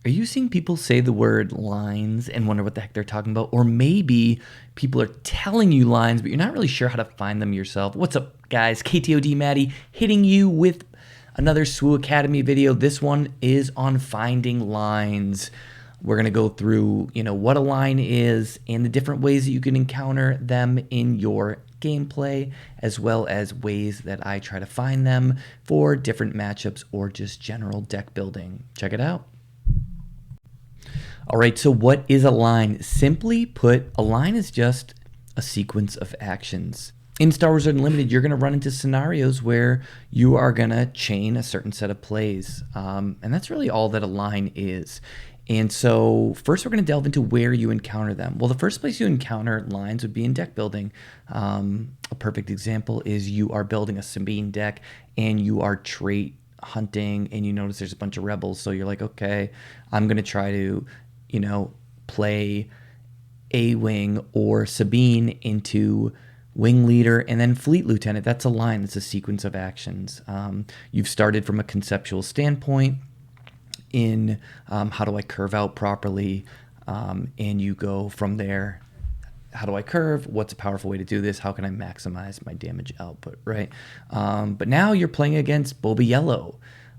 Are you seeing people say the word lines and wonder what the heck they're talking about? Or maybe people are telling you lines, but you're not really sure how to find them yourself. What's up, guys? KTOD Maddie hitting you with another SWU Academy video. This one is on finding lines. We're going to go through, what a line is and the different ways that you can encounter them in your gameplay, as well as ways that I try to find them for different matchups or just general deck building. Check it out. All right, so what is a line? Simply put, a line is just a sequence of actions. In Star Wars Unlimited, you're going to run into scenarios where you are going to chain a certain set of plays. And that's really all that a line is. And so first we're going to delve into where you encounter them. Well, the first place you encounter lines would be in deck building. A perfect example is you are building a Sabine deck and you are trait hunting and you notice there's a bunch of rebels. So you're like, okay, I'm going to try to play A-Wing or Sabine into Wing Leader and then Fleet Lieutenant. That's a line. That's a sequence of actions. You've started from a conceptual standpoint in how do I curve out properly, and you go from there. How do I curve? What's a powerful way to do this? How can I maximize my damage output, right? But now you're playing against Boba Yellow,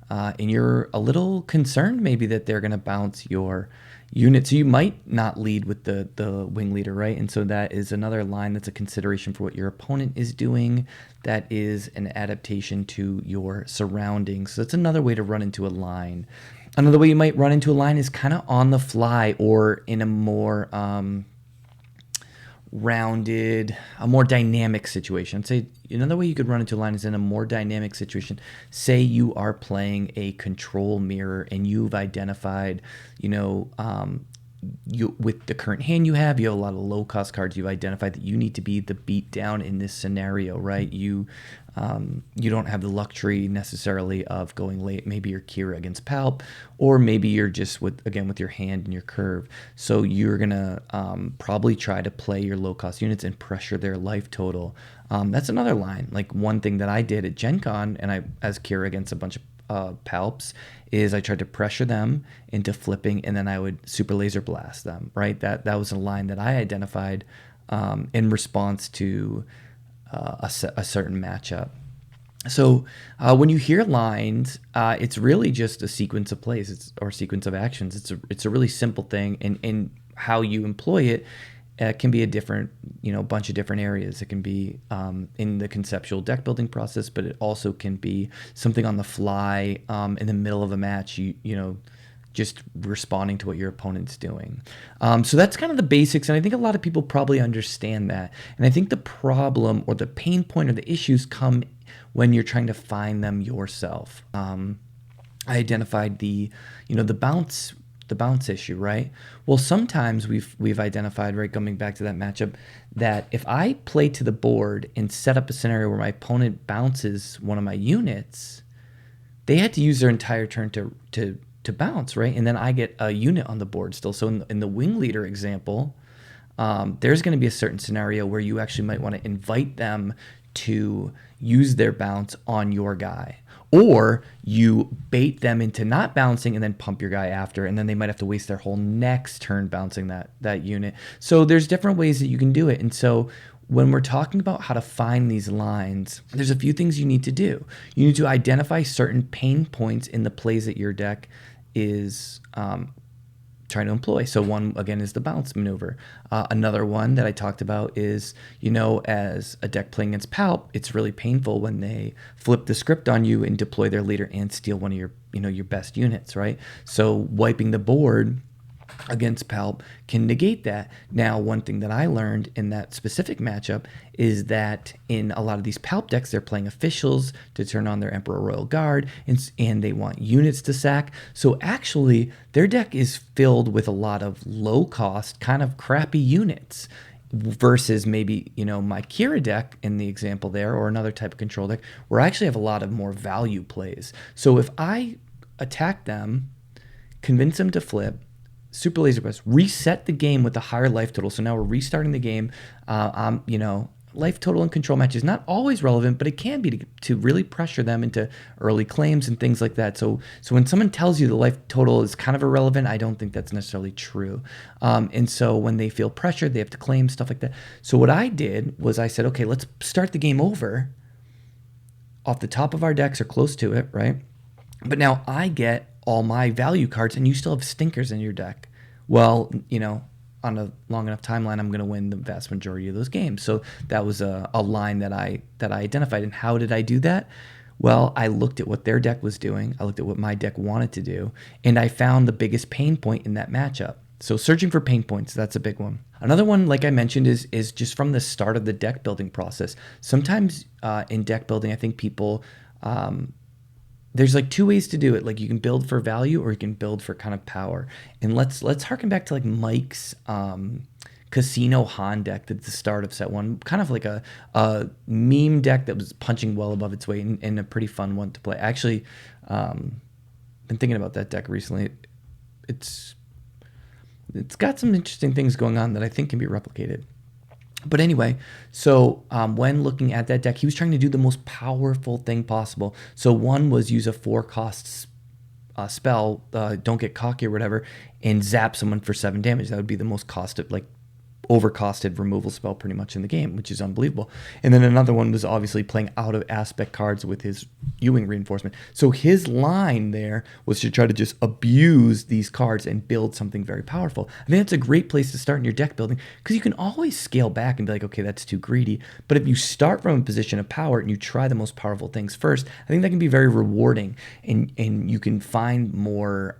and you're a little concerned maybe that they're going to bounce your unit. So you might not lead with the wing leader, right? And so that is another line that's a consideration for what your opponent is doing. That is an adaptation to your surroundings. So that's another way to run into a line. Another way you might run into a line is kind of on the fly or in a more rounded, a more dynamic situation. Say another way you could run into a line is in a more dynamic situation. Say you are playing a control mirror and you've identified, you with the current hand you have a lot of low cost cards. You've identified that you need to be the beat down in this scenario, right? You don't have the luxury necessarily of going late. Maybe you're Kira against Palp, or maybe you're just with your hand and your curve. So you're gonna probably try to play your low cost units and pressure their life total. That's another line. Like one thing that I did at Gen Con, and I as Kira against a bunch of Palps, is I tried to pressure them into flipping, and then I would super laser blast them. Right, that was a line that I identified in response to a certain matchup. So when you hear lines, it's really just a sequence of plays or sequence of actions. It's a really simple thing, and how you employ it can be a different, bunch of different areas. It can be in the conceptual deck building process, but it also can be something on the fly in the middle of a match. Just responding to what your opponent's doing. So that's kind of the basics, and I think a lot of people probably understand that. And I think the problem or the pain point or the issues come when you're trying to find them yourself. I identified the bounce issue, right? Well, sometimes we've identified, right, coming back to that matchup, that if I play to the board and set up a scenario where my opponent bounces one of my units, they had to use their entire turn to bounce, right? And then I get a unit on the board still. So in the wing leader example, there's going to be a certain scenario where you actually might want to invite them to use their bounce on your guy, or you bait them into not bouncing and then pump your guy after, and then they might have to waste their whole next turn bouncing that unit. So there's different ways that you can do it. And so when we're talking about how to find these lines, there's a few things you need to do. You need to identify certain pain points in the plays that your deck is trying to employ. So one, again, is the bounce maneuver. Another one that I talked about is, as a deck playing against Palp, it's really painful when they flip the script on you and deploy their leader and steal one of your best units, right? So wiping the board against Palp can negate that. Now, one thing that I learned in that specific matchup is that in a lot of these Palp decks, they're playing officials to turn on their Emperor Royal Guard, and they want units to sack. So actually, their deck is filled with a lot of low-cost, kind of crappy units, versus maybe, my Kira deck in the example there, or another type of control deck, where I actually have a lot of more value plays. So if I attack them, convince them to flip, super laser blast, reset the game with a higher life total. So now we're restarting the game. life total and control matches, not always relevant, but it can be to really pressure them into early claims and things like that. So when someone tells you the life total is kind of irrelevant, I don't think that's necessarily true. And so when they feel pressured, they have to claim stuff like that. So what I did was I said, okay, let's start the game over off the top of our decks or close to it, right? But now I get all my value cards and you still have stinkers in your deck. Well, on a long enough timeline, I'm going to win the vast majority of those games. So that was a line that I identified. And how did I do that? Well, I looked at what their deck was doing. I looked at what my deck wanted to do. And I found the biggest pain point in that matchup. So searching for pain points, that's a big one. Another one, like I mentioned, is just from the start of the deck building process. Sometimes in deck building, I think people... there's like two ways to do it. Like you can build for value or you can build for kind of power. And let's harken back to like Mike's Casino Han deck at the start of set one. Kind of like a meme deck that was punching well above its weight and a pretty fun one to play. Actually, been thinking about that deck recently. It's got some interesting things going on that I think can be replicated. But anyway, so when looking at that deck, he was trying to do the most powerful thing possible. So one was use a 4-cost spell, don't get cocky or whatever, and zap someone for 7 damage. That would be the most overcosted removal spell pretty much in the game, which is unbelievable. And then another one was obviously playing out of aspect cards with his Ewing reinforcement. So his line there was to try to just abuse these cards and build something very powerful. I think that's a great place to start in your deck building because you can always scale back and be like, okay, that's too greedy. But if you start from a position of power and you try the most powerful things first, I think that can be very rewarding and you can find more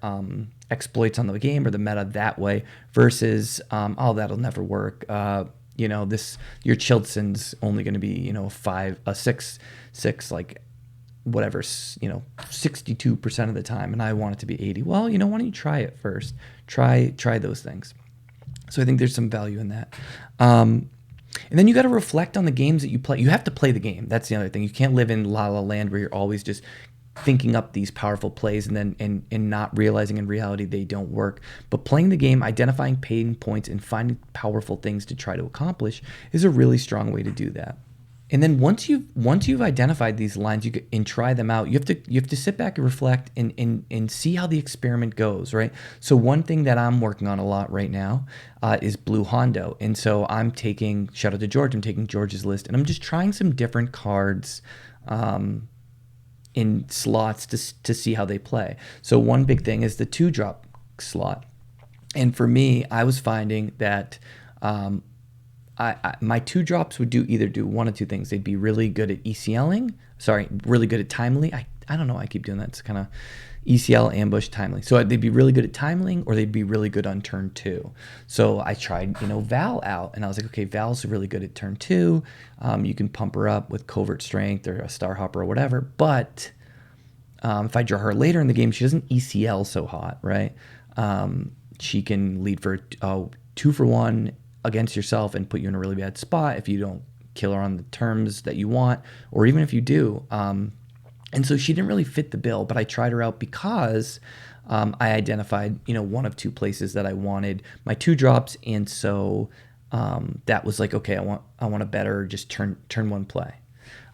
exploits on the game or the meta that way versus that'll never work. Your Childson's only going to be a 6 like whatever 62% of the time, and I want it to be 80. Well, why don't you try it first? Try those things. So I think there's some value in that. And then you got to reflect on the games that you play. You have to play the game. That's the other thing. You can't live in La La Land where you're always just thinking up these powerful plays and then and not realizing in reality they don't work. But playing the game, identifying pain points, and finding powerful things to try to accomplish is a really strong way to do that. And then once you've identified these lines, and try them out, you have to sit back and reflect and see how the experiment goes, right? So one thing that I'm working on a lot right now is Blue Hondo, and so I'm taking, shout out to George, I'm taking George's list, and I'm just trying some different cards in slots to see how they play. So one big thing is the 2-drop slot, and for me, I was finding that my 2-drops would either do one of two things. They'd be really good at really good at timely. I don't know why I keep doing that. It's kind of ECL, ambush, timely. So they'd be really good at timing, or they'd be really good on turn 2. So I tried, Val out, and I was like, okay, Val's really good at turn 2. You can pump her up with Covert Strength or a Star Hopper or whatever. But if I draw her later in the game, she doesn't ECL so hot, right? She can lead for 2-for-1 against yourself and put you in a really bad spot if you don't kill her on the terms that you want, or even if you do. And so she didn't really fit the bill, but I tried her out because I identified, one of two places that I wanted my 2-drops, and so that was like, okay, I want a better just turn 1 play.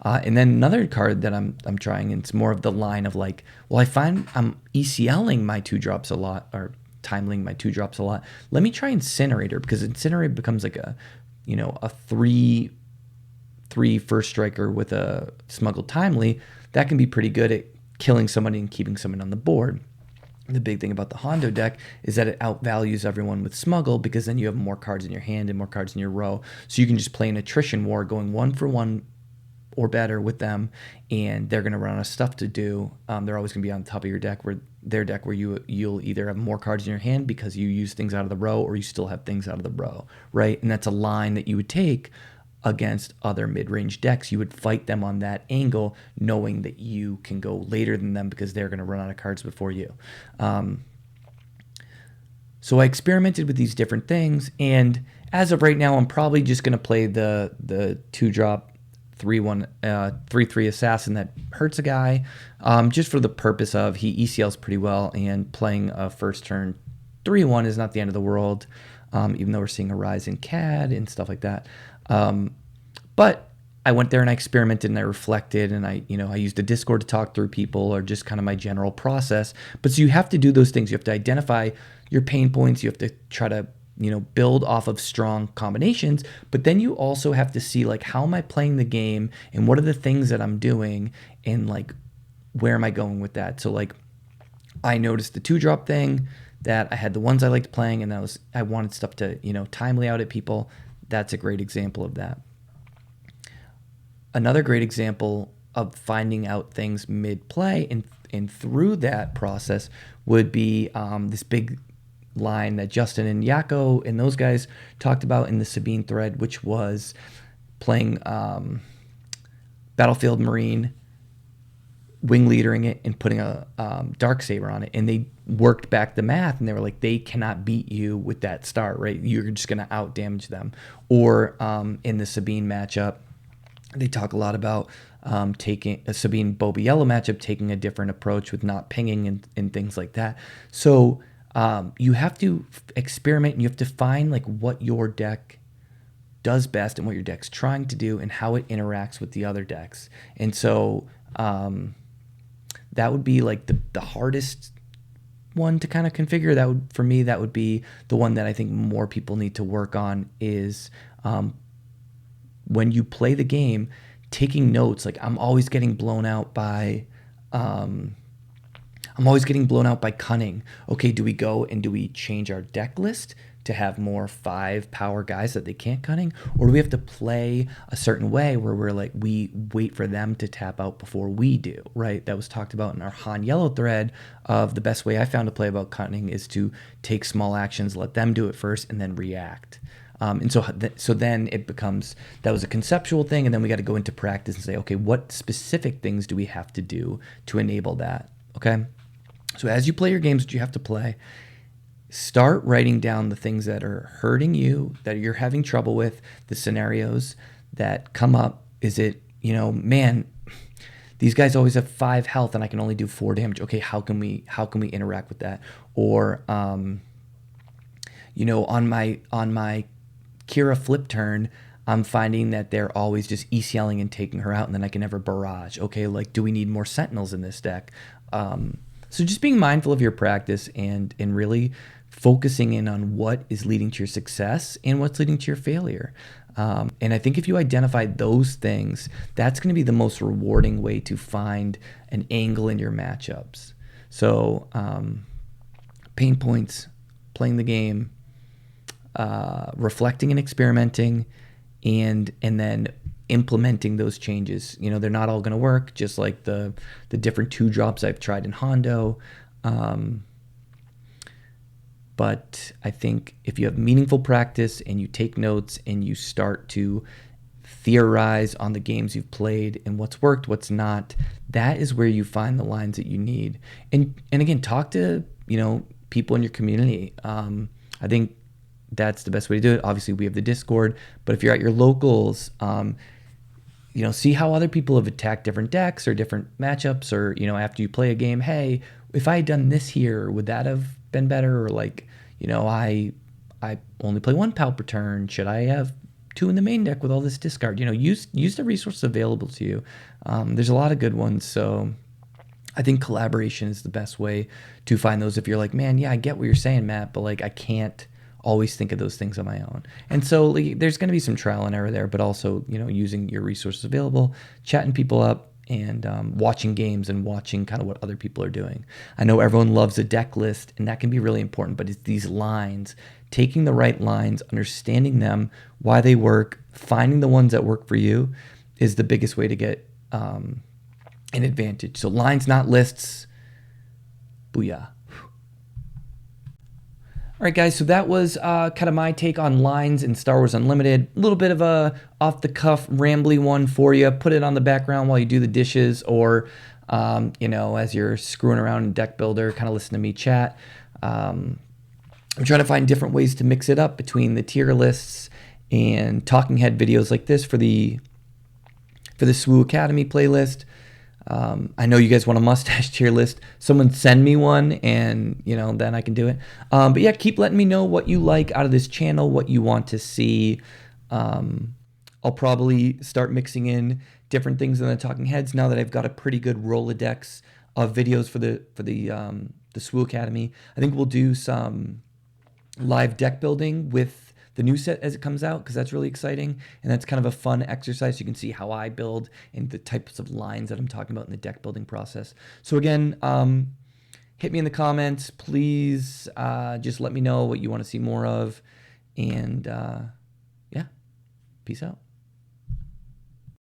And then another card that I'm trying, and it's more of the line of like, well, I find I'm ECLing my 2-drops a lot, or timing my 2-drops a lot. Let me try Incinerator, because Incinerator becomes like a 3 first striker with a smuggled timely. That can be pretty good at killing somebody and keeping someone on the board. The big thing about the Hondo deck is that it outvalues everyone with smuggle, because then you have more cards in your hand and more cards in your row. So you can just play an attrition war going 1-for-1 or better with them, and they're going to run out of stuff to do. They're always going to be on top of their deck where you'll either have more cards in your hand because you use things out of the row, or you still have things out of the row, right? And that's a line that you would take against other mid-range decks. You would fight them on that angle, knowing that you can go later than them because they're going to run out of cards before you. So I experimented with these different things, and as of right now, I'm probably just going to play the 2-drop 3/3 assassin that hurts a guy, just for the purpose of he ECLs pretty well, and playing a first turn 3/1 is not the end of the world, even though we're seeing a rise in CAD and stuff like that. But I went there and I experimented and I reflected and I used a Discord to talk through people or just kind of my general process. But so you have to do those things. You have to identify your pain points. You have to try to, build off of strong combinations. But then you also have to see like, how am I playing the game and what are the things that I'm doing and like, where am I going with that? So like, I noticed the 2-drop thing that I had the ones I liked playing and I wanted stuff to, timely out at people. That's a great example of that. Another great example of finding out things mid-play and through that process would be this big line that Justin and Yako and those guys talked about in the Sabine thread, which was playing Battlefield Marine, wing leadering it, and putting a Darksaber on it. And they worked back the math, and they were like, they cannot beat you with that start, right? You're just going to out-damage them. Or in the Sabine matchup, they talk a lot about taking a Sabine Boba Yellow matchup, taking a different approach with not pinging and things like that. So you have to experiment and you have to find like what your deck does best and what your deck's trying to do and how it interacts with the other decks. And so that would be like the hardest one to kind of configure. For me, that would be the one that I think more people need to work on is when you play the game, taking notes. Like I'm always getting blown out by cunning. Okay, do we go and do we change our deck list to have more 5 power guys that they can't cunning? Or do we have to play a certain way where we're like, we wait for them to tap out before we do, right? That was talked about in our Han Yellow thread of the best way I found to play about cunning is to take small actions, let them do it first, and then react. And so then it becomes, that was a conceptual thing, and then we got to go into practice and say, okay, what specific things do we have to do to enable that, okay? So as you play your games that you have to play, start writing down the things that are hurting you, that you're having trouble with, the scenarios that come up. Is it, man, these guys always have 5 health and I can only do 4 damage. Okay, how can we interact with that? Or, on my Kira flip turn, I'm finding that they're always just ECLing and taking her out, and then I can never barrage. Okay, like, do we need more sentinels in this deck? So just being mindful of your practice and really focusing in on what is leading to your success and what's leading to your failure. And I think if you identify those things, that's going to be the most rewarding way to find an angle in your matchups. So pain points, playing the game, reflecting and experimenting, and then implementing those changes. They're not all going to work, just like the different 2-drops I've tried in Hondo. But I think if you have meaningful practice and you take notes and you start to theorize on the games you've played and what's worked, what's not, that is where you find the lines that you need. And again, talk to, people in your community. I think that's the best way to do it. Obviously, we have the Discord, but if you're at your locals, see how other people have attacked different decks or different matchups, or, after you play a game, hey, if I had done this here, would that have been better? Or like, I only play 1 PAL per turn. Should I have 2 in the main deck with all this discard? Use the resources available to you. There's a lot of good ones. So I think collaboration is the best way to find those. If you're like, man, yeah, I get what you're saying, Matt, but like, I can't always think of those things on my own. And so like, there's going to be some trial and error there, but also, using your resources available, chatting people up, and watching games and watching kind of what other people are doing. I know everyone loves a deck list, and that can be really important, but it's these lines, taking the right lines, understanding them, why they work, finding the ones that work for you is the biggest way to get an advantage. So lines, not lists. Booyah. All right, guys, so that was kind of my take on lines in Star Wars Unlimited. A little bit of a off-the-cuff, rambly one for you. Put it on the background while you do the dishes or, as you're screwing around in Deck Builder, kind of listen to me chat. I'm trying to find different ways to mix it up between the tier lists and talking head videos like this for the SWU Academy playlist. I know you guys want a mustache tier list. Someone send me one and, then I can do it. But yeah, keep letting me know what you like out of this channel, what you want to see I'll probably start mixing in different things in the talking heads now that I've got a pretty good Rolodex of videos for the SWU Academy. I think we'll do some live deck building with the new set as it comes out, because that's really exciting, and that's kind of a fun exercise. You can see how I build and the types of lines that I'm talking about in the deck building process. So again, hit me in the comments, please. Just let me know what you want to see more of, and yeah, peace out.